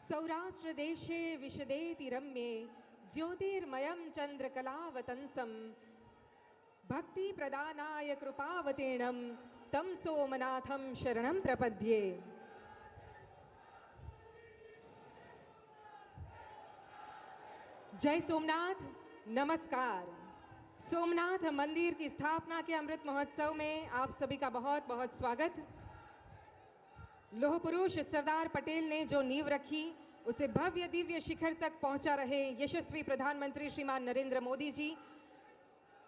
सौराष्ट्र देशे विशदेति रम्ये ज्योतिर्मयं चंद्रकलावतंसं भक्ति प्रदानाय कृपावतीर्णं तं सोमनाथं शरणं प्रपद्ये। जय सोमनाथ, नमस्कार। सोमनाथ मंदिर की स्थापना के अमृत महोत्सव में आप सभी का बहुत बहुत स्वागत। लोह पुरुष सरदार पटेल ने जो नींव रखी उसे भव्य दिव्य शिखर तक पहुंचा रहे यशस्वी प्रधानमंत्री श्रीमान नरेंद्र मोदी जी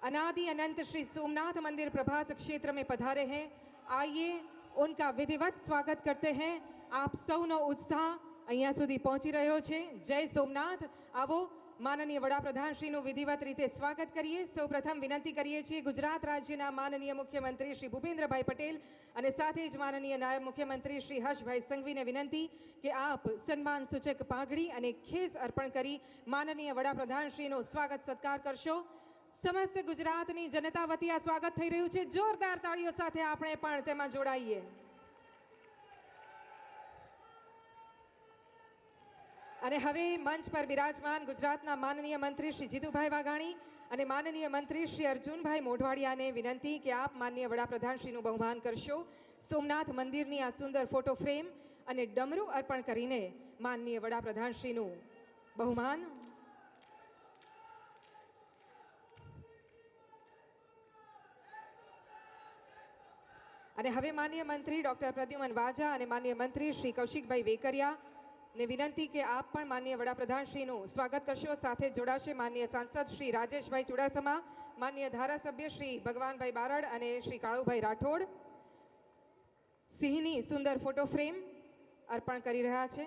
अनादि अनंत श्री सोमनाथ मंदिर प्रभास क्षेत्र में पधारे हैं। आइए उनका विधिवत स्वागत करते हैं। आप सौनो उत्साह અહીંયા સુધી પહોંચી રહ્યો છે। જય સોમનાથ। આવો માનનીય વડાપ્રધાનશ્રીનું વિધિવત રીતે સ્વાગત કરીએ। સૌપ્રથમ વિનંતી કરીએ છીએ ગુજરાત રાજ્યના માનનીય મુખ્યમંત્રી શ્રી ભૂપેન્દ્રભાઈ પટેલ અને સાથે જ માનનીય નાયબ મુખ્યમંત્રી શ્રી હર્ષભાઈ સંઘવીને વિનંતી કે આપ સન્માન સૂચક પાઘડી અને ખેસ અર્પણ કરી માનનીય વડાપ્રધાનશ્રીનું સ્વાગત સત્કાર કરશો। સમસ્ત ગુજરાતની જનતા વતી આ સ્વાગત થઈ રહ્યું છે। જોરદાર તાળીઓ સાથે આપણે પણ તેમાં જોડાઈએ। અને હવે મંચ પર બિરાજમાન ગુજરાતના માનનીય મંત્રી શ્રી જીતુભાઈ વાઘાણી અને માનનીય મંત્રી શ્રી અર્જુનભાઈ મોઢવાડિયાને વિનંતી કે આપ માનનીય વડાપ્રધાનશ્રીનું બહુમાન કરશો। સોમનાથ મંદિરની આ સુંદર ફોટો ફ્રેમ અને ડમરૂ અર્પણ કરીને માનનીય વડાપ્રધાનશ્રીનું બહુમાન। અને હવે માનનીય મંત્રી ડોક્ટર પ્રદ્યુમન વાજા અને માનનીય મંત્રી શ્રી કૌશિકભાઈ વેકરિયા ने विनंती के आप पण माननीय वडाप्रधानश्रीનું स्वागत करशो। साथे जोड़ाशे माननीय सांसद श्री राजेशभाई चुडासमा, माननीय धारासभ्य श्री भगवानभाई बारड અને श्री काळुभाई राठोड સિંહની સુંદર ફોટો ફ્રેમ અર્પણ કરી રહ્યા છે।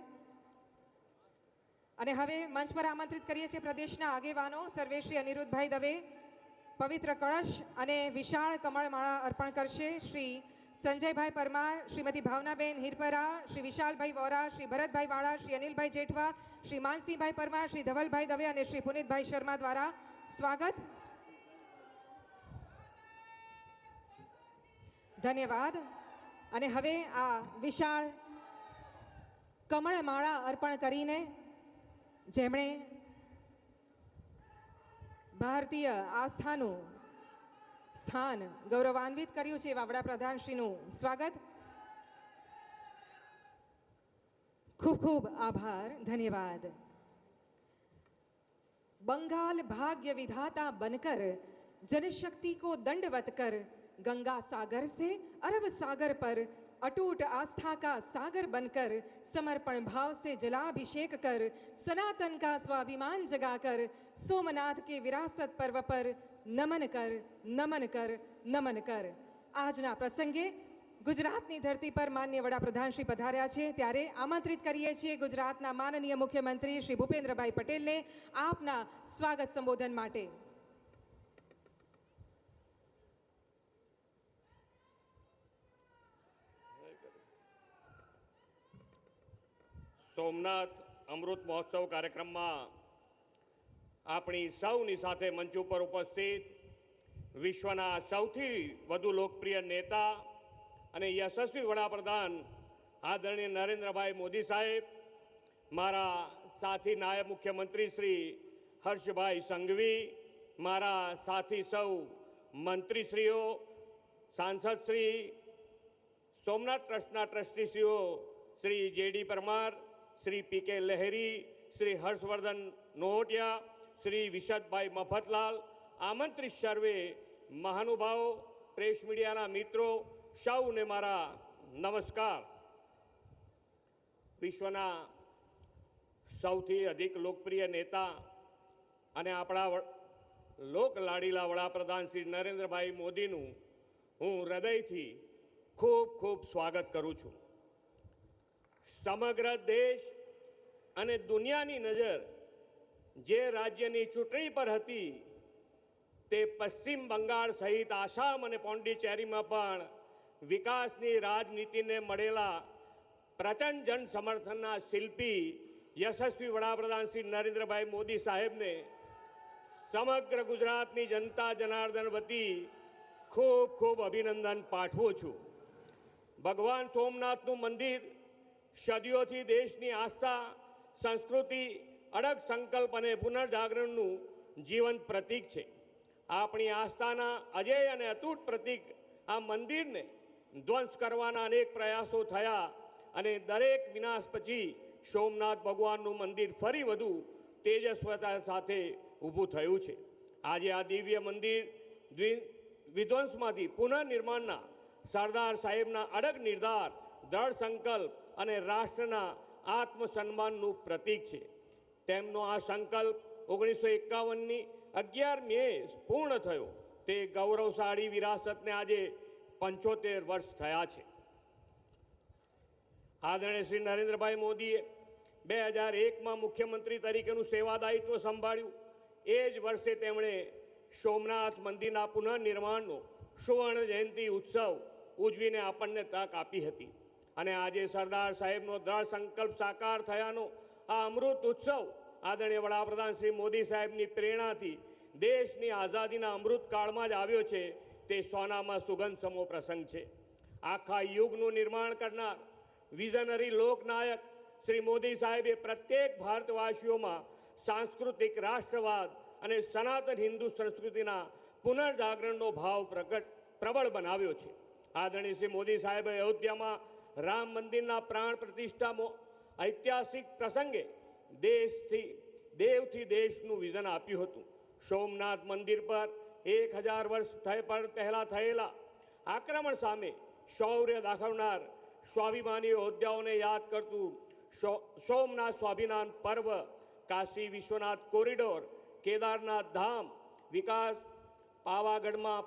અને હવે મંચ પર આમંત્રિત કરીએ છીએ પ્રદેશના આગેવાનો સર્વે શ્રી અનિરુદ્ધભાઈ દવે પવિત્ર કળશ અને વિશાળ કમળમાળા અર્પણ કરશે। શ્રી संजयभाई परमार, श्रीमती भावनाबेन हिरपरा, श्री विशालभाई वोरा, श्री भरतभाई वाड़ा, श्री अनिलभाई जेठवा, श्री मानसिंहभाई परमार, श्री धवलभाई दवे और श्री पुनीतभाई शर्मा द्वारा स्वागत। धन्यवाद। અને હવે આ વિશાળ કમળમાળા અર્પણ કરીને જેમણે ભારતીય આસ્થાનું स्थान गौरवान्वित कर्યું છે એવા વડાપ્રધાનશ્રીનું स्वागत। खूब खूब आभार, धन्यवाद। बंगाल भाग्य विधाता बनकर जनशक्ति को दंडवत कर गंगा सागर से अरब सागर पर अटूट आस्था का सागर बनकर समर्पण भाव से जलाभिषेक कर सनातन का स्वाभिमान जगाकर सोमनाथ के विरासत पर्व पर नमन कर नमन कर नमन कर। આજના પ્રસંગે ગુજરાતની ધરતી પર માનનીય વડાપ્રધાન શ્રી પધાર્યા છે ત્યારે આમંત્રિત કરીએ છીએ ગુજરાતના માનનીય મુખ્યમંત્રી શ્રી ભૂપેન્દ્રભાઈ પટેલને આપના સ્વાગત સંબોધન માટે। સોમનાથ અમૃત મહોત્સવ કાર્યક્રમમાં આપણી સૌની સાથે મંચ ઉપર ઉપસ્થિત વિશ્વના સૌથી વધુ લોકપ્રિય નેતા અને યશસ્વી વડાપ્રધાન આદરણીય નરેન્દ્રભાઈ મોદી સાહેબ, મારા સાથી નાયબ મુખ્યમંત્રી શ્રી હર્ષભાઈ સંઘવી, મારા સાથી સૌ મંત્રીશ્રીઓ, સાંસદશ્રી, સોમનાથ ટ્રસ્ટના ટ્રસ્ટીશ્રીઓ શ્રી જેડી પરમાર, श्री पीके लहरी, श्री हर्षवर्धन नोहटिया, श्री विशदभाई मफतलाल, आमंत्रित सर्वे महानुभाव, प्रेस मीडिया मित्रों सौने मारा नमस्कार। विश्वना सौथी अधिक लोकप्रिय नेता अने आपणा लोक लाडीला वडाप्रधान श्री नरेंद्रभाई मोदीनु हूँ हृदयथी खूब खूब स्वागत करूँ छूँ। समग्र देश અને દુનિયાની નજર જે રાજ્યની ચૂંટણી પર હતી તે પશ્ચિમ બંગાળ સહિત આસામ અને પોંડિચેરીમાં પણ વિકાસની રાજનીતિને મળેલા પ્રચંડ જન સમર્થનના શિલ્પી યશસ્વી વડાપ્રધાન શ્રી નરેન્દ્રભાઈ મોદી સાહેબને સમગ્ર ગુજરાતની જનતા જનાર્દન વતી ખૂબ ખૂબ અભિનંદન પાઠવું છું। ભગવાન સોમનાથનું મંદિર સદીઓથી દેશની આસ્થા સંસ્કૃતિ, અડગ સંકલ્પ અને પુનર્જાગરણનું જીવંત પ્રતીક છે. આપણી આસ્થાના અજેય અને અતૂટ પ્રતીક આ મંદિરને ધ્વંસ કરવાના અનેક પ્રયાસો થયા અને દરેક વિનાશ પછી સોમનાથ ભગવાનનું મંદિર ફરી વધુ તેજસ્વતા સાથે ઊભું થયું છે. આજે આ દિવ્ય મંદિર વિધ્વંસમાંથી પુનઃનિર્માણના સરદાર સાહેબના અડગ નિર્ધાર, દ્રઢ સંકલ્પ અને રાષ્ટ્રના આત્મસન્માનનું પ્રતીક છે. તેમનો આ સંકલ્પ 1951ની 11 મે પૂર્ણ થયો. તે ગૌરવશાળી વિરાસતને આજે 75 વર્ષ થયા છે. આદરણીય શ્રી નરેન્દ્રભાઈ મોદીએ 2001માં મુખ્યમંત્રી તરીકેનું સેવાદાયિત્વ સંભાળ્યું. એ જ વર્ષે તેમણે સોમનાથ મંદિરના પુનઃનિર્માણનો સુવર્ણ જયંતિ ઉત્સવ ઉજવીને આપણને તક આપી હતી. અને આજે સરદાર સાહેબનો દ્રઢ સંકલ્પ સાકાર થયાનો આ અમૃત ઉત્સવ આદરણીય વડાપ્રધાન શ્રી મોદી સાહેબની પ્રેરણાથી દેશની આઝાદીના અમૃતકાળમાં જ આવ્યો છે. તે સોનામાં સુગંધ સમો પ્રસંગ છે. આખા યુગનું નિર્માણ કરનાર વિઝનરી લોકનાયક શ્રી મોદી સાહેબે પ્રત્યેક ભારતવાસીઓમાં સાંસ્કૃતિક રાષ્ટ્રવાદ અને સનાતન હિન્દુ સંસ્કૃતિના પુનર્જાગરણનો ભાવ પ્રબળ બનાવ્યો છે. આદરણીય શ્રી મોદી સાહેબે અયોધ્યામાં રામ મંદિરના પ્રાણ પ્રતિષ્ઠા ઐતિહાસિક પ્રસંગે દેવથી દેશનું વિઝન આપ્યું હતું. સોમનાથ મંદિર પર 1000 વર્ષ પહેલા થયેલા આક્રમણ સામે શૌર્ય દાખવનાર સ્વાભિમાની યોદ્ધાઓને યાદ કરતું સોમનાથ સ્વાભિમાન પર્વ, કાશી વિશ્વનાથ કોરિડોર, કેદારનાથ ધામ વિકાસ, પાવાગઢમાં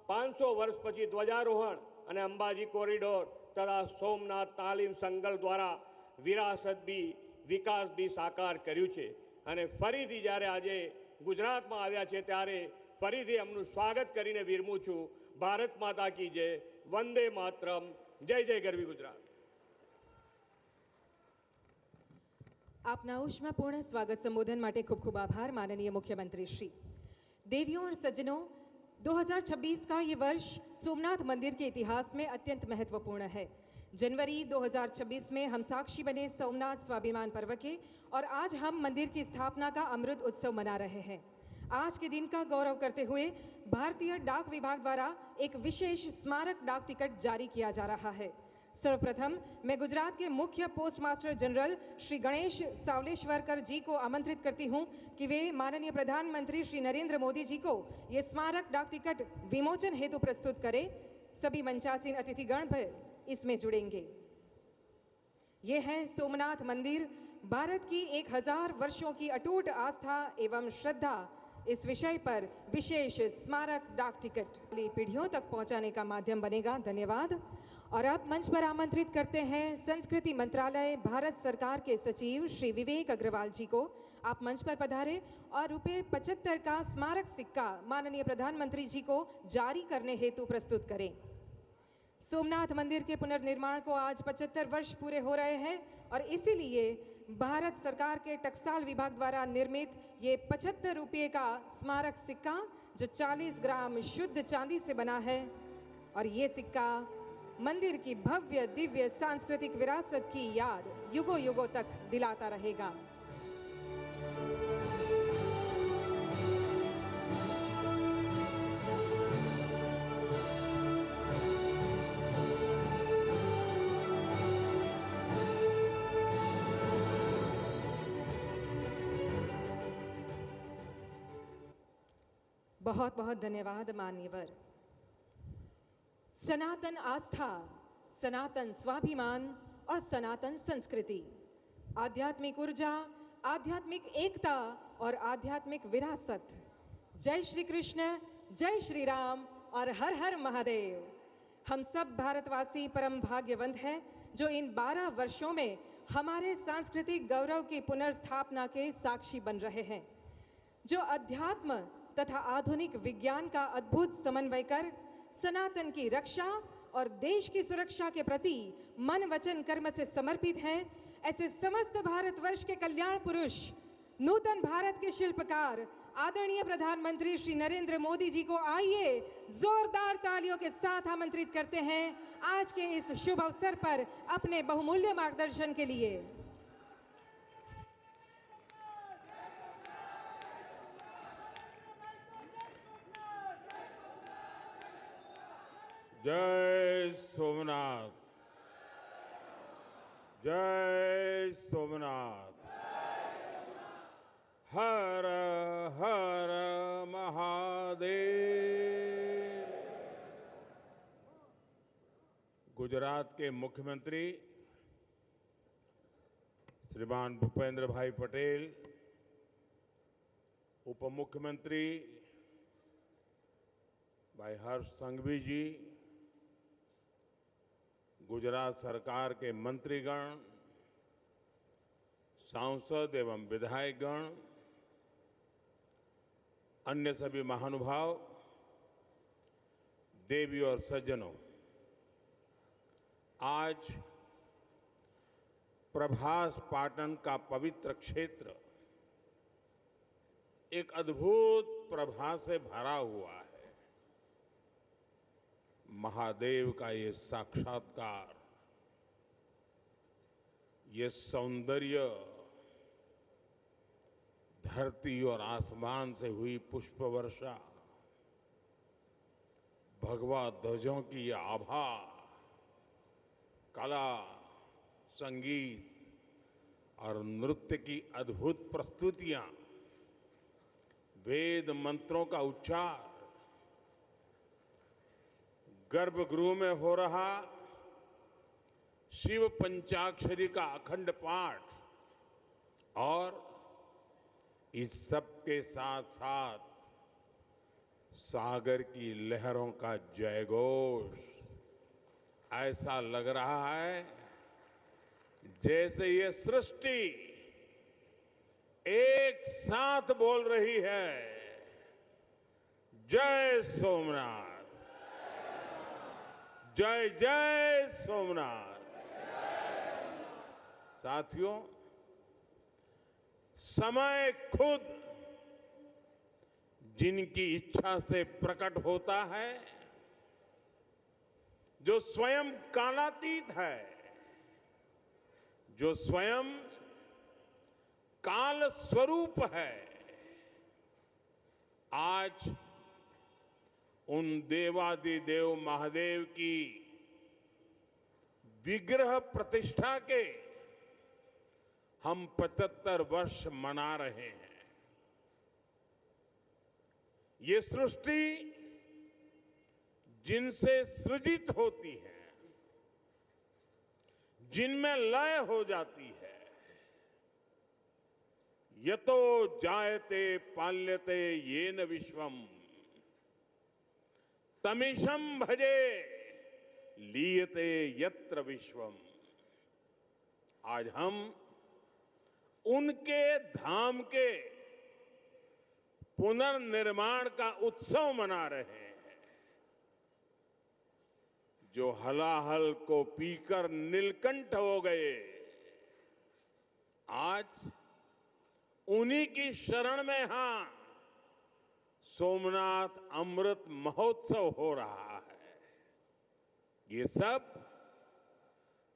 500 વર્ષ પછી ધ્વજારોહણ અને અંબાજી કોરિડોર તથા સોમનાથ તાલીમ સંકલ્પ દ્વારા વિરાસત બી વિકાસ બી સાકાર કર્યું છે. અને ફરીથી જ્યારે આજે ગુજરાતમાં આવ્યા છે ત્યારે ફરીથી એમનું સ્વાગત કરીને વિરમું છું. ભારત માતા કી જય, વંદે માતરમ, જય જય ગરવી ગુજરાત. आपना ऊष्मापूर्ण स्वागत संबोधन माटे खूब खूब आभार माननीय मुख्यमंत्री श्री. देवियों और सज्जनों, 2026 का ये वर्ष सोमनाथ मंदिर के इतिहास में अत्यंत महत्वपूर्ण है. जनवरी 2026 में हम साक्षी बने सोमनाथ स्वाभिमान पर्व के और आज हम मंदिर की स्थापना का अमृत उत्सव मना रहे हैं. आज के दिन का गौरव करते हुए भारतीय डाक विभाग द्वारा एक विशेष स्मारक डाक टिकट जारी किया जा रहा है. सर्वप्रथम मैं गुजरात के मुख्य post master general Shri Ganesh Savaleshwarkar ji को आमंत्रित करती हूं कि वे माननीय प्रधानमंत्री श्री नरेंद्र मोदी जी को ये स्मारक डाक टिकट विमोचन हेतु प्रस्तुत करें. सभी मंचासीन अतिथिगण भी इसमें जुड़ेंगे. ये है सोमनाथ मंदिर. भारत की 1000 वर्षों की अटूट आस्था एवं श्रद्धा इस विषय पर विशेष स्मारक डाक टिकट पीढ़ियों तक पहुंचाने का माध्यम बनेगा. धन्यवाद. और अब मंच पर आमंत्रित करते हैं संस्कृति मंत्रालय भारत सरकार के सचिव श्री विवेक अग्रवाल जी को. आप मंच पर पधारें और ₹75 का स्मारक सिक्का माननीय प्रधानमंत्री जी को जारी करने हेतु प्रस्तुत करें. सोमनाथ मंदिर के पुनर्निर्माण को आज 75 वर्ष पूरे हो रहे हैं और इसीलिए भारत सरकार के टकसाल विभाग द्वारा निर्मित ये ₹75 का स्मारक सिक्का जो 40 ग्राम शुद्ध चांदी से बना है और ये सिक्का मंदिर की भव्य दिव्य सांस्कृतिक विरासत की याद युगों युगों तक दिलाता रहेगा. बहुत बहुत धन्यवाद मान्यवर. सनातन आस्था, सनातन स्वाभिमान और सनातन संस्कृति, आध्यात्मिक ऊर्जा, आध्यात्मिक एकता और आध्यात्मिक विरासत. जय श्री कृष्ण, जय श्री राम और हर हर महादेव. हम सब भारतवासी परम भाग्यवंत हैं जो इन 12 वर्षों में हमारे सांस्कृतिक गौरव की पुनर्स्थापना के साक्षी बन रहे हैं. जो अध्यात्म तथा आधुनिक विज्ञान का अद्भुत समन्वय कर सनातन की रक्षा और देश की सुरक्षा के प्रति मन वचन कर्म से समर्पित हैं, ऐसे समस्त भारतवर्ष के कल्याण पुरुष, नूतन भारत के शिल्पकार आदरणीय प्रधानमंत्री श्री नरेंद्र मोदी जी को आइए जोरदार तालियों के साथ आमंत्रित करते हैं आज के इस शुभ अवसर पर अपने बहुमूल्य मार्गदर्शन के लिए. जय सोमनाथ। जय सोमनाथ। हर हर महादेव। गुजरात के मुख्यमंत्री श्रीमान भूपेंद्र भाई पटेल, उप मुख्यमंत्री भाई हर्ष संघवी जी, गुजरात सरकार के मंत्रीगण, सांसद एवं विधायकगण, अन्य सभी महानुभाव, देवी और सज्जनों, आज प्रभास पाटन का पवित्र क्षेत्र एक अद्भुत प्रभा से भरा हुआ है। महादेव का ये साक्षात्कार, ये सौंदर्य, धरती और आसमान से हुई पुष्प वर्षा, भगवा ध्वजों की ये आभा, कला, संगीत और नृत्य की अद्भुत प्रस्तुतियां, वेद मंत्रों का उच्चार, गर्भगृह में हो रहा शिव पंचाक्षरी का अखंड पाठ और इस सब के साथ साथ सागर की लहरों का जयघोष, ऐसा लग रहा है जैसे ये सृष्टि एक साथ बोल रही है, जय सोमनाथ, जय जय सोमनाथ। साथियों, समय खुद जिनकी इच्छा से प्रकट होता है, जो स्वयं कालातीत है, जो स्वयं काल स्वरूप है, आज उन देवादिदेव महादेव की विग्रह प्रतिष्ठा के हम 75 वर्ष मना रहे हैं। ये सृष्टि जिनसे सृजित होती है, जिनमें लय हो जाती है, यतो जायते पाल्यते येन विश्वम तमीशं भजे लीयते यत्र विश्वम। आज हम उनके धाम के पुनर्निर्माण का उत्सव मना रहे हैं, जो हलाहल को पीकर नीलकंठ हो गए, आज उन्हीं की शरण में हां सोमनाथ अमृत महोत्सव हो रहा है। ये सब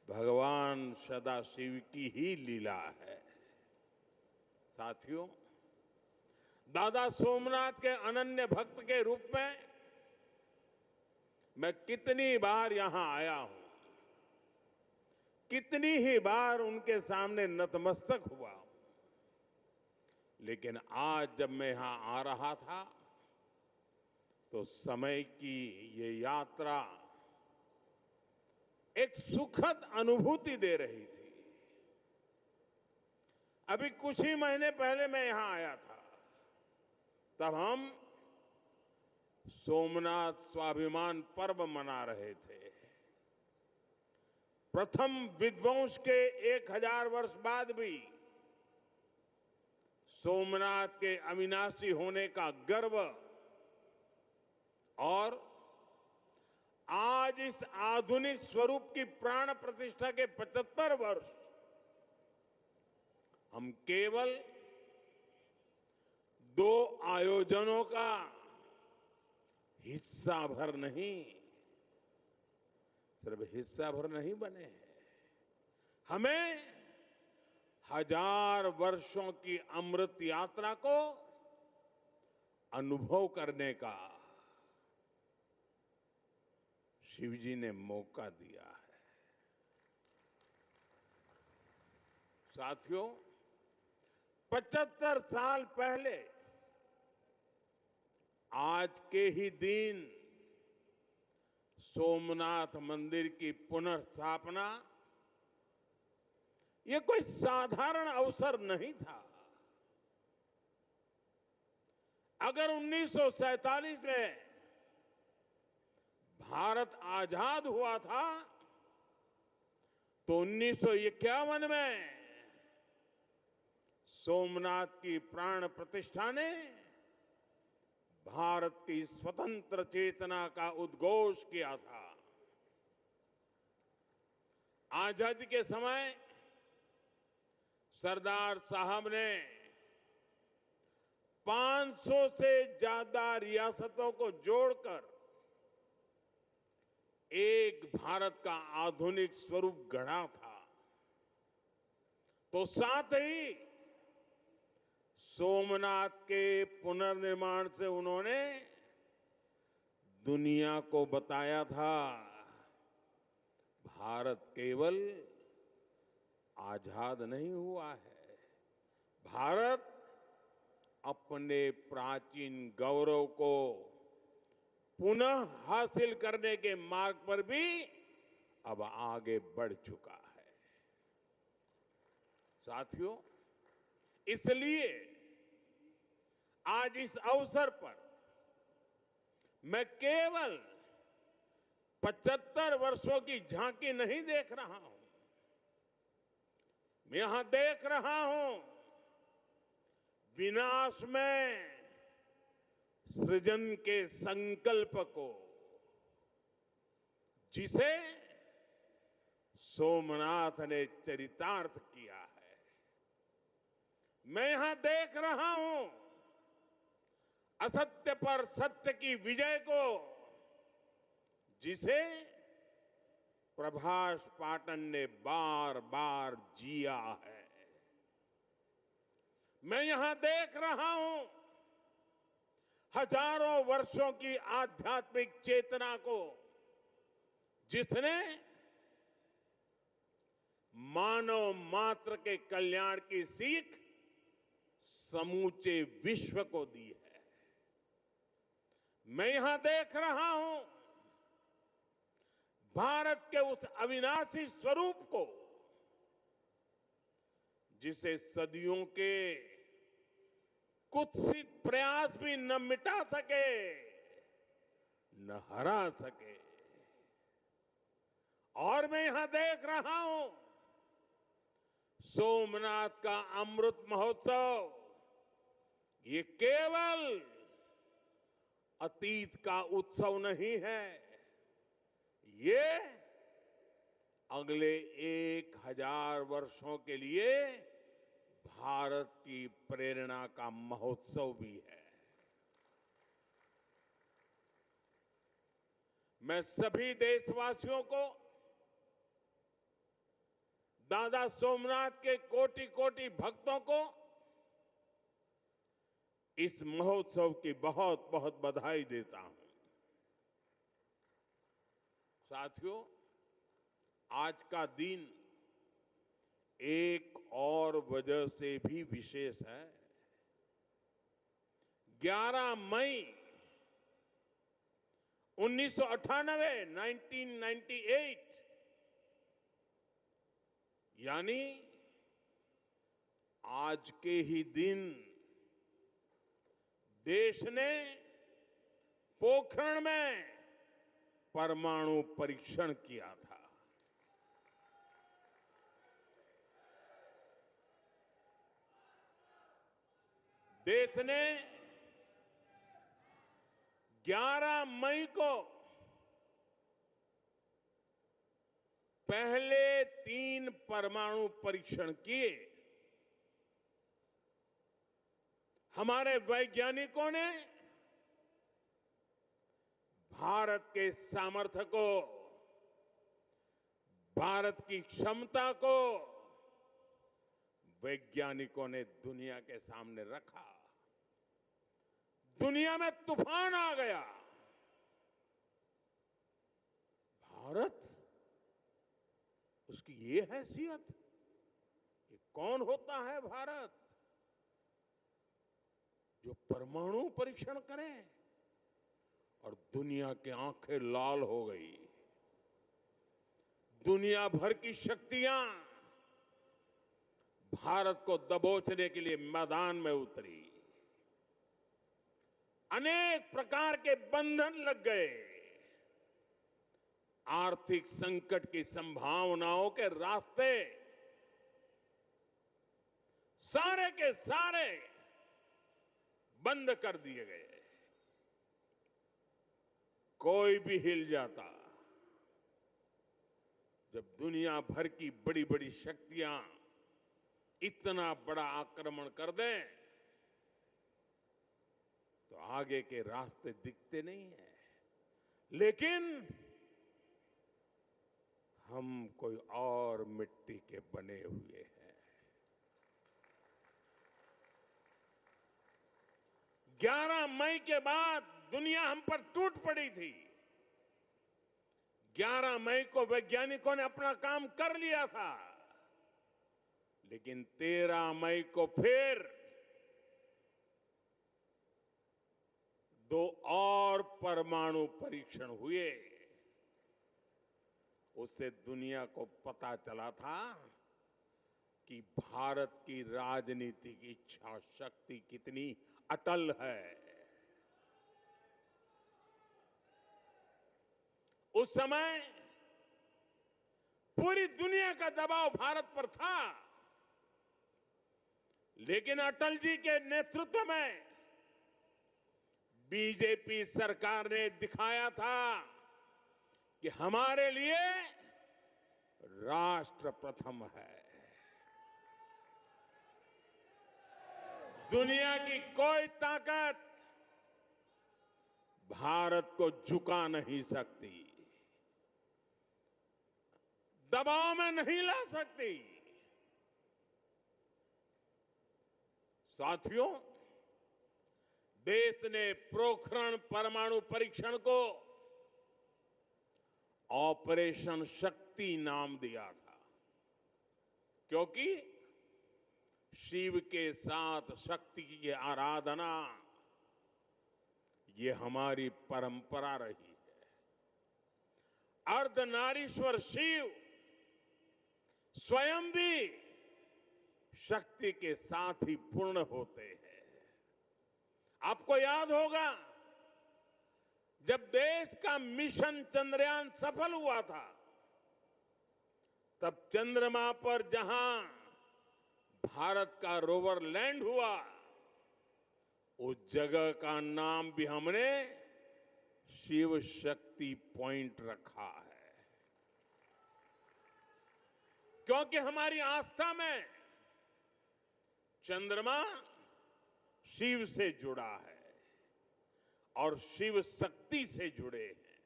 भगवान सदाशिव की ही लीला है। साथियों, दादा सोमनाथ के अनन्य भक्त के रूप में मैं कितनी बार यहां आया हूं, कितनी ही बार उनके सामने नतमस्तक हुआ हूं, लेकिन आज जब मैं यहां आ रहा था तो समय की ये यात्रा एक सुखद अनुभूति दे रही थी। अभी कुछ ही महीने पहले मैं यहां आया था, तब हम सोमनाथ स्वाभिमान पर्व मना रहे थे। प्रथम विध्वंस के 1000 वर्ष बाद भी सोमनाथ के अविनाशी होने का गर्व और आज इस आधुनिक स्वरूप की प्राण प्रतिष्ठा के 75 वर्ष हम केवल 2 आयोजनों का हिस्सा भर नहीं, सिर्फ हिस्सा भर नहीं बने हैं, हमें 1000 वर्षों की अमृत यात्रा को अनुभव करने का, शिवजी ने मौका दिया है। साथियों, 75 साल पहले आज के ही दिन सोमनाथ मंदिर की पुनर्स्थापना ये कोई साधारण अवसर नहीं था। अगर 1947 में भारत आजाद हुआ था तो 1951 में सोमनाथ की प्राण प्रतिष्ठा ने भारत की स्वतंत्र चेतना का उद्घोष किया था। आजादी के समय सरदार साहब ने 500 से ज्यादा रियासतों को जोड़कर एक भारत का आधुनिक स्वरूप गढ़ा था। तो साथ ही सोमनाथ के पुनर्निर्माण से उन्होंने दुनिया को बताया था, भारत केवल आजाद नहीं हुआ है, भारत अपने प्राचीन गौरव को पुनः हासिल करने के मार्ग पर भी अब आगे बढ़ चुका है। साथियों, इसलिए आज इस अवसर पर मैं केवल 75 वर्षों की झांकी नहीं देख रहा हूं, मैं यहां देख रहा हूं विनाश में सृजन के संकल्प को, जिसे सोमनाथ ने चरितार्थ किया है। मैं यहां देख रहा हूं असत्य पर सत्य की विजय को, जिसे प्रभास पाटन ने बार बार जिया है। मैं यहां देख रहा हूं हजारों वर्षों की आध्यात्मिक चेतना को, जिसने मानव मात्र के कल्याण की सीख समूचे विश्व को दी है। मैं यहां देख रहा हूं भारत के उस अविनाशी स्वरूप को, जिसे सदियों के कुत्सित प्रयास भी न मिटा सके, न हरा सके। और मैं यहां देख रहा हूं सोमनाथ का अमृत महोत्सव, ये केवल अतीत का उत्सव नहीं है, ये अगले 1000 वर्षों के लिए भारत की प्रेरणा का महोत्सव भी है। मैं सभी देशवासियों को दादा सोमनाथ के कोटि कोटि भक्तों को इस महोत्सव की बहुत बहुत बधाई देता हूं। साथियों, आज का दिन एक और वजह से भी विशेष है। 11 मई 1998 यानी आज के ही दिन देश ने पोखरण में परमाणु परीक्षण किया था। देश ने 11 मई को पहले 3 परमाणु परीक्षण किए। हमारे वैज्ञानिकों ने भारत के सामर्थ्य को, भारत की क्षमता को वैज्ञानिकों ने दुनिया के सामने रखा। दुनिया में तूफान आ गया। भारत, उसकी ये हैसियत, ये कौन होता है भारत जो परमाणु परीक्षण करे? और दुनिया की आंखें लाल हो गई। दुनिया भर की शक्तियां भारत को दबोचने के लिए मैदान में उतरी। अनेक प्रकार के बंधन लग गए। आर्थिक संकट की संभावनाओं के रास्ते सारे के सारे बंद कर दिए गए। कोई भी हिल जाता। जब दुनिया भर की बड़ी बड़ी शक्तियां इतना बड़ा आक्रमण कर दें तो आगे के रास्ते दिखते नहीं है। लेकिन हम कोई और मिट्टी के बने हुए हैं। 11 मई के बाद दुनिया हम पर टूट पड़ी थी। 11 मई को वैज्ञानिकों ने अपना काम कर लिया था, लेकिन 13 मई को फिर 2 और परमाणु परीक्षण हुए। उससे दुनिया को पता चला था कि भारत की राजनीतिक इच्छा शक्ति कितनी अटल है। उस समय पूरी दुनिया का दबाव भारत पर था, लेकिन अटल जी के नेतृत्व में बीजेपी सरकार ने दिखाया था कि हमारे लिए राष्ट्र प्रथम है। दुनिया की कोई ताकत भारत को झुका नहीं सकती, दबाव में नहीं ला सकती। साथियों, देश ने पोखरण परमाणु परीक्षण को ऑपरेशन शक्ति नाम दिया था, क्योंकि शिव के साथ शक्ति की आराधना ये हमारी परंपरा रही है। अर्धनारीश्वर शिव स्वयं भी शक्ति के साथ ही पूर्ण होते हैं। आपको याद होगा, जब देश का मिशन चंद्रयान सफल हुआ था, तब चंद्रमा पर जहां भारत का रोवर लैंड हुआ, उस जगह का नाम भी हमने शिव शक्ति पॉइंट रखा है, क्योंकि हमारी आस्था में चंद्रमा शिव से जुड़ा है और शिव शक्ति से जुड़े हैं।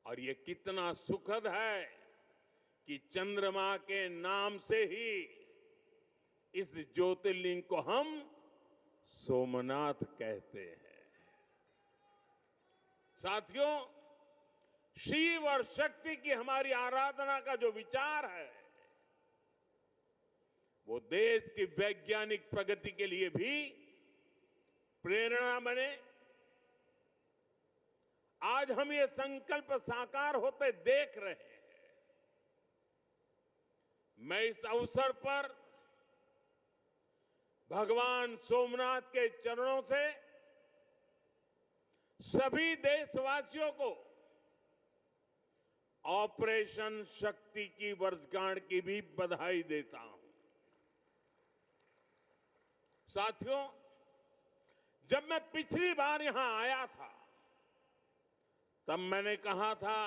और ये कितना सुखद है कि चंद्रमा के नाम से ही इस ज्योतिर्लिंग को हम सोमनाथ कहते हैं। साथियों, शिव और शक्ति की हमारी आराधना का जो विचार है, वो देश की वैज्ञानिक प्रगति के लिए भी प्रेरणा बने। आज हम ये संकल्प साकार होते देख रहे हैं। मैं इस अवसर पर भगवान सोमनाथ के चरणों से सभी देशवासियों को ऑपरेशन शक्ति की वर्षगांठ की भी बधाई देता हूं। साथियों, जब मैं पिछली बार यहां आया था, तब मैंने कहा था,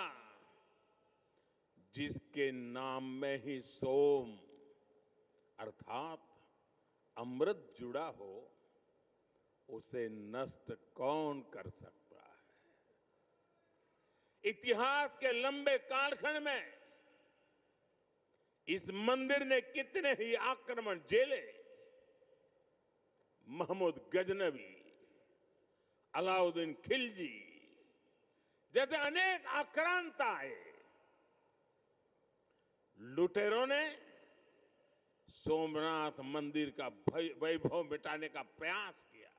जिसके नाम में ही सोम अर्थात अमृत जुड़ा हो, उसे नष्ट कौन कर सकता है। इतिहास के लंबे कालखंड में इस मंदिर ने कितने ही आक्रमण झेले। महमूद गजनवी, अलाउद्दीन खिलजी जैसे अनेक आक्रांत आए, लुटेरों ने सोमनाथ मंदिर का वैभव मिटाने का प्रयास किया।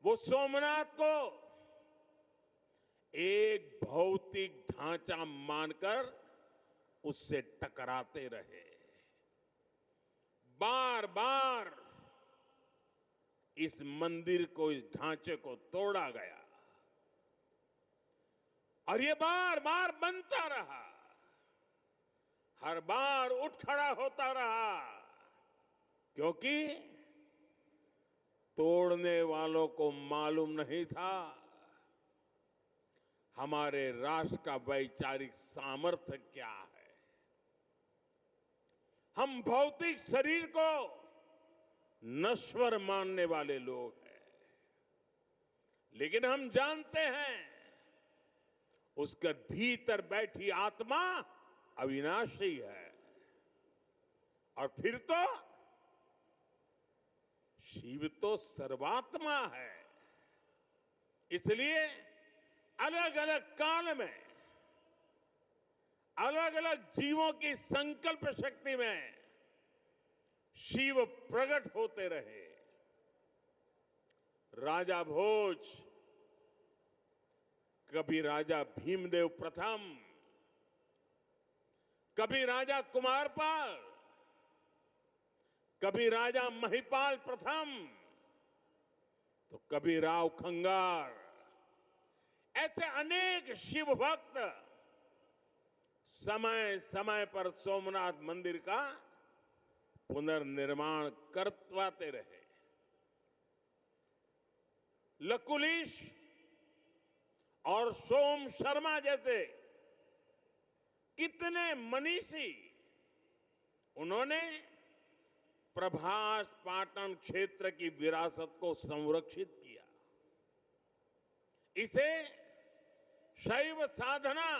वो सोमनाथ को एक भौतिक ढांचा मानकर उससे टकराते रहे। बार बार इस मंदिर को, इस ढांचे को तोड़ा गया और ये बार बार बनता रहा, हर बार उठ खड़ा होता रहा, क्योंकि तोड़ने वालों को मालूम नहीं था हमारे राष्ट्र का वैचारिक सामर्थ्य क्या है। हम भौतिक शरीर को नश्वर मानने वाले लोग हैं, लेकिन हम जानते हैं उसके भीतर बैठी आत्मा अविनाशी है। और फिर तो शिव तो सर्वात्मा है। इसलिए अलग अलग काल में अलग अलग जीवों की संकल्प शक्ति में शिव प्रकट होते रहे। राजा भोज, कभी राजा भीमदेव प्रथम, कभी राजा कुमारपाल, कभी राजा महिपाल प्रथम, तो कभी राव खंगार, ऐसे अनेक शिव भक्त समय समय पर सोमनाथ मंदिर का पुनर्निर्माण करवाते रहे। लकुलिश और सोम शर्मा जैसे कितने मनीषी, उन्होंने प्रभास पाटन क्षेत्र की विरासत को संरक्षित किया, इसे शैव साधना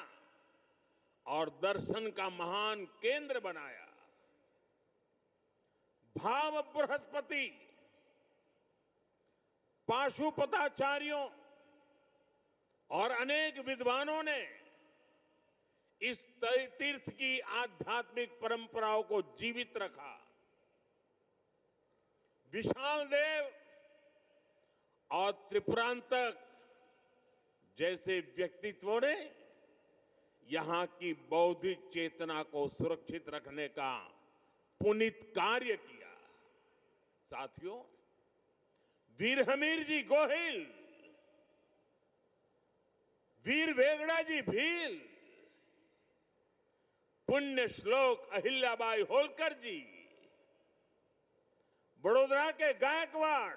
और दर्शन का महान केंद्र बनाया। भाव बृहस्पति, पाशुपताचार्यों और अनेक विद्वानों ने इस तीर्थ की आध्यात्मिक परंपराओं को जीवित रखा। विशाल देव और त्रिपुरांतक जैसे व्यक्तित्वों ने यहां की बौद्धिक चेतना को सुरक्षित रखने का पुनीत कार्य किया। साथियों, वीर हमीर जी गोहिल, वीर वेगड़ा जी भील, पुण्य श्लोक अहिल्याबाई होलकर जी, बड़ोदरा के गायकवाड़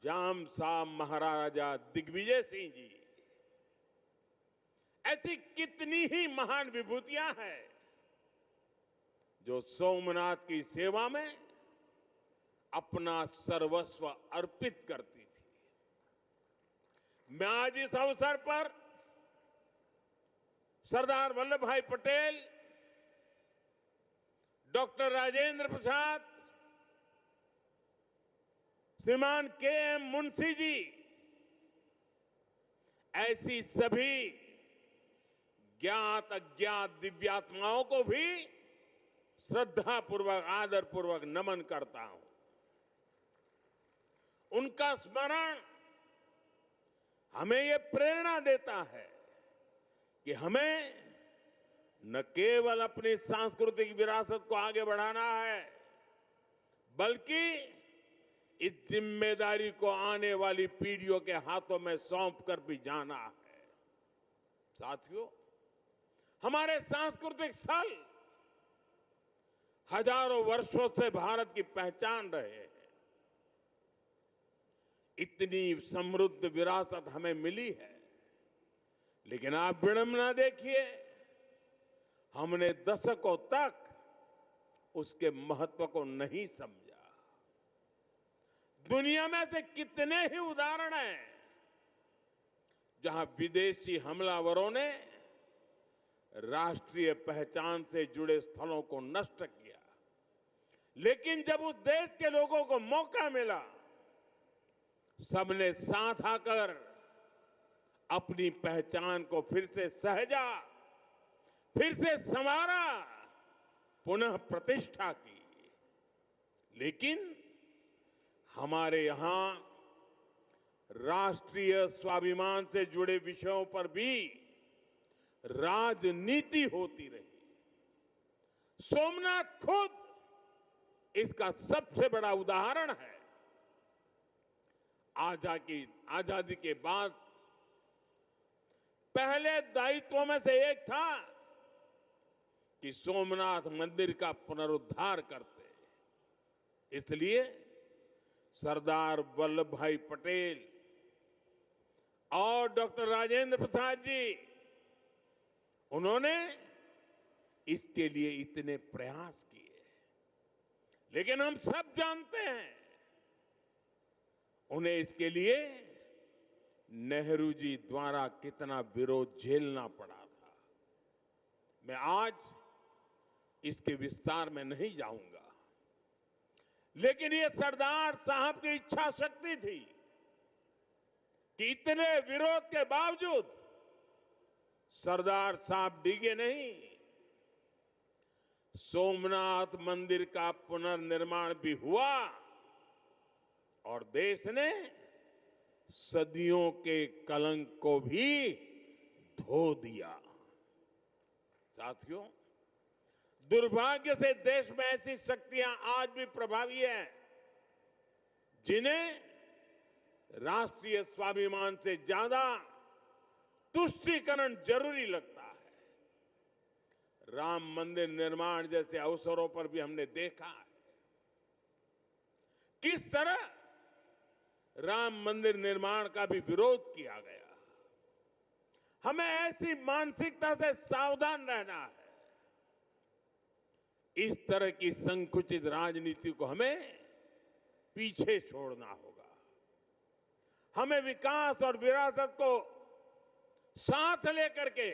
जाम साहब महाराजा दिग्विजय सिंह जी, ऐसी कितनी ही महान विभूतियां हैं जो सोमनाथ की सेवा में अपना सर्वस्व अर्पित करती थी। मैं आज इस अवसर पर सरदार वल्लभ भाई पटेल, डॉक्टर राजेंद्र प्रसाद, श्रीमान के.एम. मुंशी जी, ऐसी सभी ज्ञात अज्ञात दिव्यात्माओं को भी श्रद्धापूर्वक, आदरपूर्वक नमन करता हूं। उनका स्मरण हमें ये प्रेरणा देता है कि हमें न केवल अपनी सांस्कृतिक विरासत को आगे बढ़ाना है, बल्कि इस जिम्मेदारी को आने वाली पीढ़ियों के हाथों में सौंप कर भी जाना है। साथियों, हमारे सांस्कृतिक स्थल हजारों वर्षों से भारत की पहचान रहे हैं। इतनी समृद्ध विरासत हमें मिली है, लेकिन आप विडंबना देखिए, हमने दशकों तक उसके महत्व को नहीं समझा। दुनिया में से कितने ही उदाहरण हैं जहां विदेशी हमलावरों ने राष्ट्रीय पहचान से जुड़े स्थलों को नष्ट किया, लेकिन जब उस देश के लोगों को मौका मिला, सबने साथ आकर अपनी पहचान को फिर से सहजा, फिर से संवारा, पुनः प्रतिष्ठा की। लेकिन हमारे यहां राष्ट्रीय स्वाभिमान से जुड़े विषयों पर भी राजनीति होती रही। सोमनाथ खुद इसका सबसे बड़ा उदाहरण है। आजादी के बाद पहले दायित्वों में से एक था कि सोमनाथ मंदिर का पुनरुद्धार करते। इसलिए सरदार वल्लभ भाई पटेल और डॉक्टर राजेंद्र प्रसाद जी, उन्होंने इसके लिए इतने प्रयास किए। लेकिन हम सब जानते हैं उन्हें इसके लिए नेहरू जी द्वारा कितना विरोध झेलना पड़ा था। मैं आज इसके विस्तार में नहीं जाऊंगा, लेकिन ये सरदार साहब की इच्छा शक्ति थी कि इतने विरोध के बावजूद सरदार साहब डिगे नहीं। सोमनाथ मंदिर का पुनर्निर्माण भी हुआ और देश ने सदियों के कलंक को भी धो दिया। साथियों, दुर्भाग्य से देश में ऐसी शक्तियां आज भी प्रभावी हैं जिन्हें राष्ट्रीय स्वाभिमान से ज्यादा तुष्टीकरण जरूरी लगता है। राम मंदिर निर्माण जैसे अवसरों पर भी हमने देखा है किस तरह राम मंदिर निर्माण का भी विरोध किया गया। हमें ऐसी मानसिकता से सावधान रहना है। इस तरह की संकुचित राजनीति को हमें पीछे छोड़ना होगा। हमें विकास और विरासत को साथ लेकर के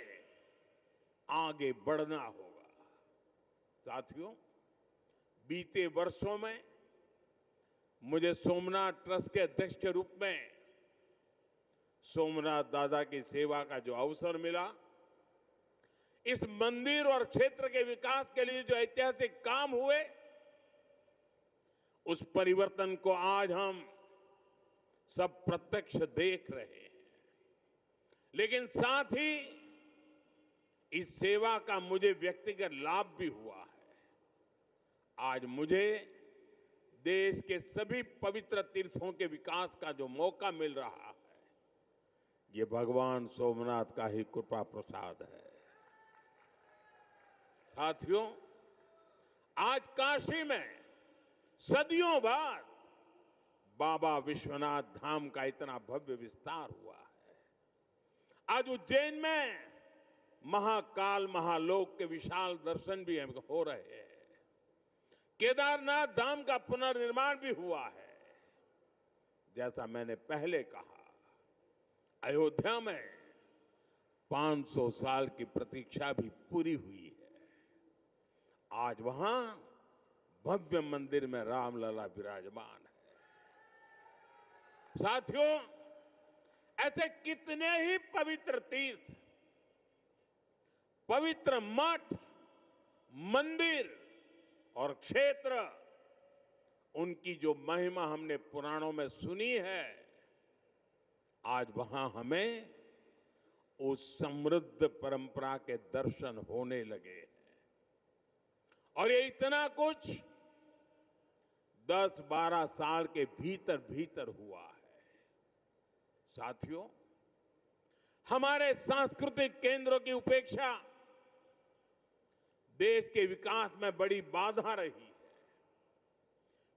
आगे बढ़ना होगा। साथियों, बीते वर्षों में मुझे सोमनाथ ट्रस्ट के अध्यक्ष के रूप में सोमनाथ दादा की सेवा का जो अवसर मिला, इस मंदिर और क्षेत्र के विकास के लिए जो ऐतिहासिक काम हुए, उस परिवर्तन को आज हम सब प्रत्यक्ष देख रहे हैं। लेकिन साथ ही इस सेवा का मुझे व्यक्तिगत लाभ भी हुआ है। आज मुझे देश के सभी पवित्र तीर्थों के विकास का जो मौका मिल रहा है, ये भगवान सोमनाथ का ही कृपा प्रसाद है। साथियों, आज काशी में सदियों बाद बाबा विश्वनाथ धाम का इतना भव्य विस्तार हुआ है। आज उज्जैन में महाकाल महालोक के विशाल दर्शन भी हो रहे हैं। केदारनाथ धाम का पुनर्निर्माण भी हुआ है। जैसा मैंने पहले कहा, अयोध्या में 500 साल की प्रतीक्षा भी पूरी हुई है। आज वहां भव्य मंदिर में रामलला विराजमान है। साथियों, ऐसे कितने ही पवित्र तीर्थ, पवित्र मठ, मंदिर और क्षेत्र, उनकी जो महिमा हमने पुराणों में सुनी है, आज वहां हमें उस समृद्ध परंपरा के दर्शन होने लगे हैं। और ये इतना कुछ 10-12 साल के भीतर भीतर हुआ है। साथियों, हमारे सांस्कृतिक केंद्रों की उपेक्षा देश के विकास में बड़ी बाधा रही है,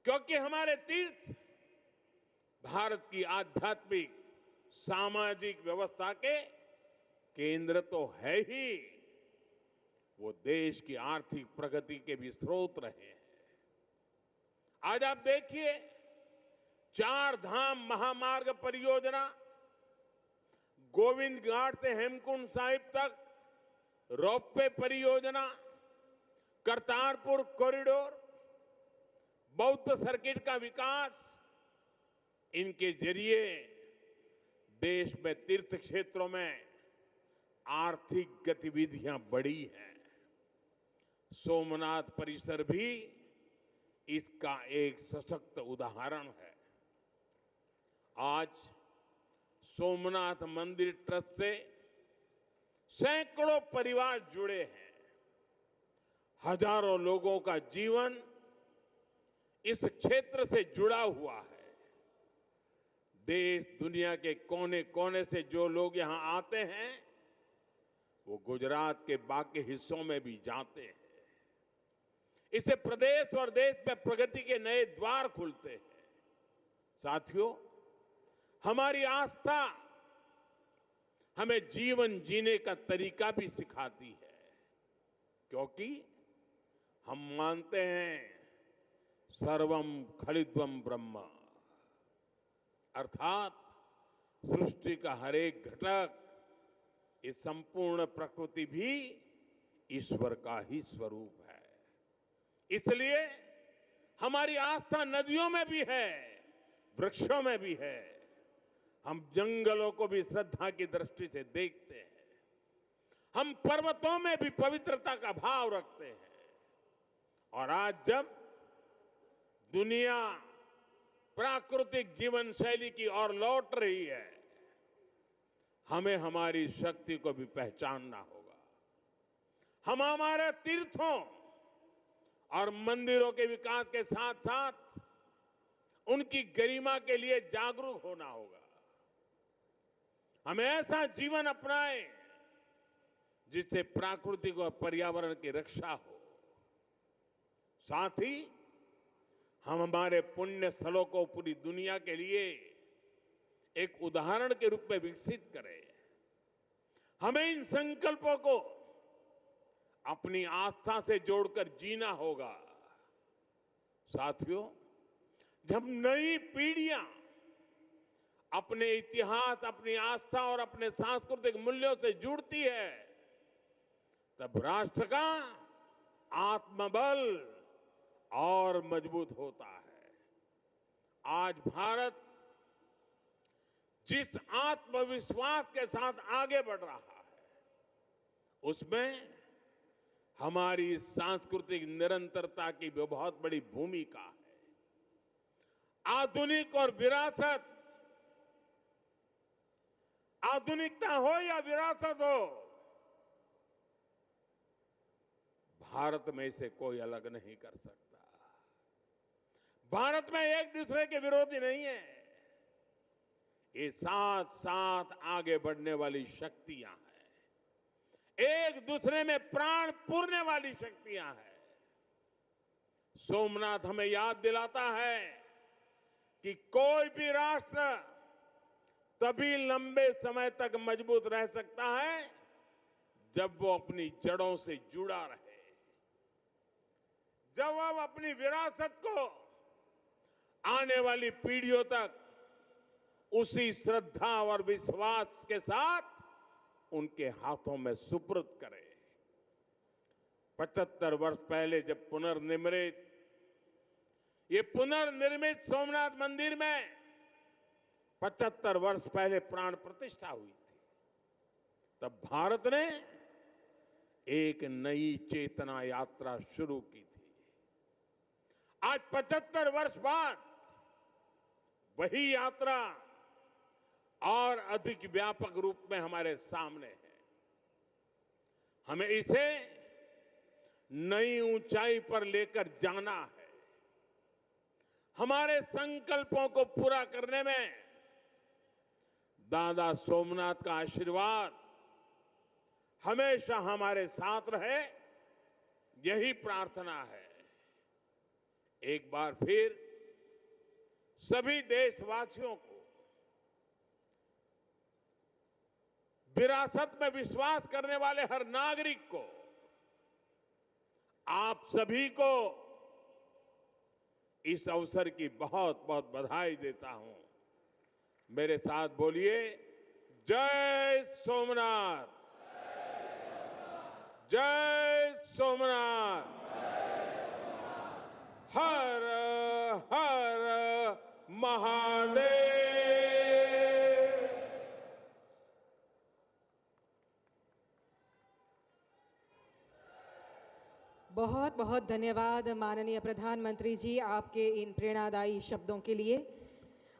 क्योंकि हमारे तीर्थ भारत की आध्यात्मिक सामाजिक व्यवस्था के केंद्र तो है ही, वो देश की आर्थिक प्रगति के भी स्रोत रहे हैं। आज आप देखिए, 4 धाम महामार्ग परियोजना, गोविंद घाट से हेमकुंड साहिब तक रोपवे परियोजना, करतारपुर कॉरिडोर, बौद्ध सर्किट का विकास, इनके जरिए देश में तीर्थ क्षेत्रों में आर्थिक गतिविधियां बढ़ी हैं। सोमनाथ परिसर भी इसका एक सशक्त उदाहरण है। आज सोमनाथ मंदिर ट्रस्ट से सैकड़ों परिवार जुड़े हैं। हजारों लोगों का जीवन इस क्षेत्र से जुड़ा हुआ है। देश दुनिया के कोने कोने से जो लोग यहां आते हैं वो गुजरात के बाकी हिस्सों में भी जाते हैं। इससे प्रदेश और देश में प्रगति के नए द्वार खुलते हैं। साथियों, हमारी आस्था हमें जीवन जीने का तरीका भी सिखाती है, क्योंकि हम मानते हैं सर्वम खलिद्वम ब्रह्म, अर्थात सृष्टि का हर एक घटक, इस संपूर्ण प्रकृति भी ईश्वर का ही स्वरूप है। इसलिए हमारी आस्था नदियों में भी है, वृक्षों में भी है। हम जंगलों को भी श्रद्धा की दृष्टि से देखते हैं। हम पर्वतों में भी पवित्रता का भाव रखते हैं। और आज जब दुनिया प्राकृतिक जीवन शैली की ओर लौट रही है, हमें हमारी शक्ति को भी पहचानना होगा। हम हमारे तीर्थों और मंदिरों के विकास के साथ साथ उनकी गरिमा के लिए जागरूक होना होगा। हमें ऐसा जीवन अपनाएं जिससे प्राकृतिक और पर्यावरण की रक्षा हो। साथ ही हम हमारे पुण्य स्थलों को पूरी दुनिया के लिए एक उदाहरण के रूप में विकसित करें। हमें इन संकल्पों को अपनी आस्था से जोड़कर जीना होगा। साथियों, जब नई पीढ़ियां अपने इतिहास, अपनी आस्था और अपने सांस्कृतिक मूल्यों से जुड़ती है, तब राष्ट्र का आत्मबल और मजबूत होता है। आज भारत जिस आत्मविश्वास के साथ आगे बढ़ रहा है, उसमें हमारी सांस्कृतिक निरंतरता की भी बहुत बड़ी भूमिका है। आधुनिक और विरासत, आधुनिकता हो या विरासत हो, भारत में इसे कोई अलग नहीं कर सकता। भारत में एक दूसरे के विरोधी नहीं है। ये साथ साथ आगे बढ़ने वाली शक्तियां हैं, एक दूसरे में प्राण पूरने वाली शक्तियां हैं। सोमनाथ हमें याद दिलाता है कि कोई भी राष्ट्र तभी लंबे समय तक मजबूत रह सकता है जब वो अपनी जड़ों से जुड़ा रहे, जब वो अपनी विरासत को आने वाली पीढ़ियों तक उसी श्रद्धा और विश्वास के साथ उनके हाथों में सुपुर्द करे। 75 वर्ष पहले जब ये पुनर्निर्मित सोमनाथ मंदिर में 75 वर्ष पहले प्राण प्रतिष्ठा हुई थी, तब भारत ने एक नई चेतना यात्रा शुरू की थी। आज 75 वर्ष बाद वही यात्रा और अधिक व्यापक रूप में हमारे सामने है। हमें इसे नई ऊंचाई पर लेकर जाना है। हमारे संकल्पों को पूरा करने में दादा सोमनाथ का आशीर्वाद हमेशा हमारे साथ रहे, यही प्रार्थना है। एक बार फिर सभी देशवासियों को, विरासत में विश्वास करने वाले हर नागरिक को, आप सभी को इस अवसर की बहुत बहुत बधाई देता हूं। मेरे साथ बोलिए, जय सोमनाथ, जय सोमनाथ, हर हर महादेव। बहुत बहुत धन्यवाद माननीय प्रधानमंत्री जी आपके इन प्रेरणादायी शब्दों के लिए।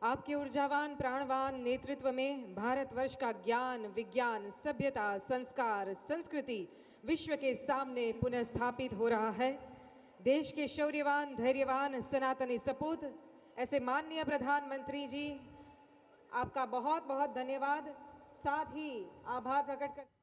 आपके ऊर्जावान प्राणवान नेतृत्व में भारतवर्ष का ज्ञान, विज्ञान, सभ्यता, संस्कार, संस्कृति विश्व के सामने पुनः स्थापित हो रहा है। देश के शौर्यवान, धैर्यवान, सनातनी सपूत ऐसे माननीय प्रधानमंत्री जी, आपका बहुत बहुत धन्यवाद। साथ ही आभार प्रकट कर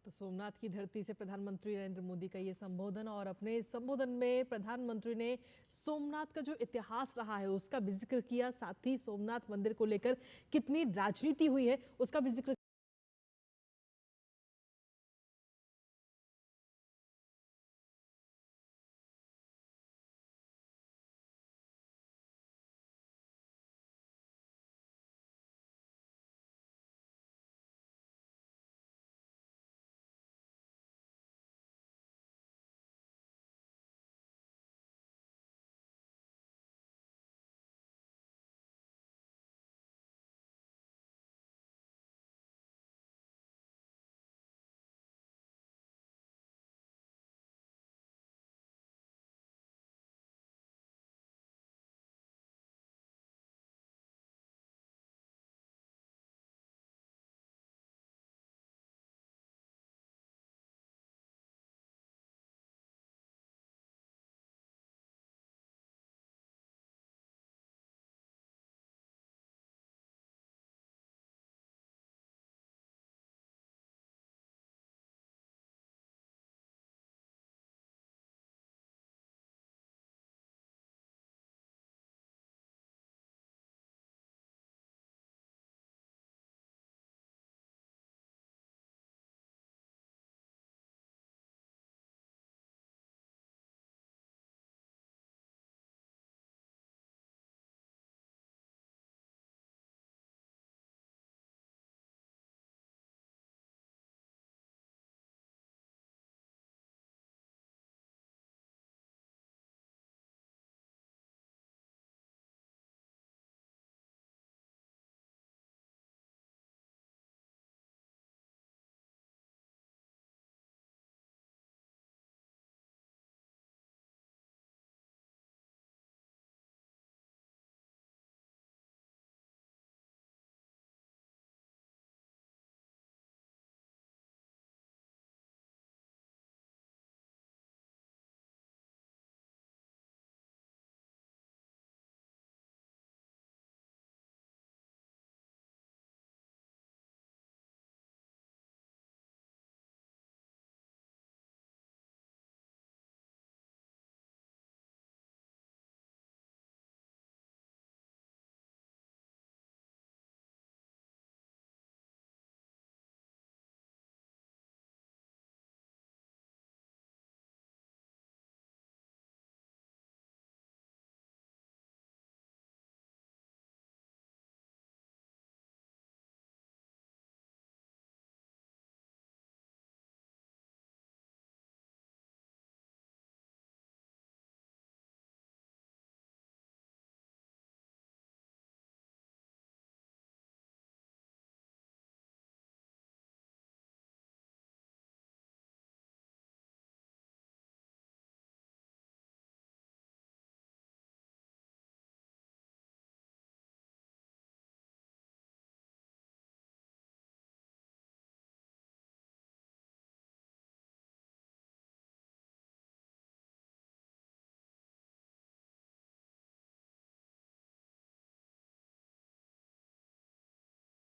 तो सोमनाथ की धरती से प्रधानमंत्री नरेंद्र मोदी का ये संबोधन, और अपने इस संबोधन में प्रधानमंत्री ने सोमनाथ का जो इतिहास रहा है उसका भी जिक्र किया, साथ ही सोमनाथ मंदिर को लेकर कितनी राजनीति हुई है उसका भी जिक्र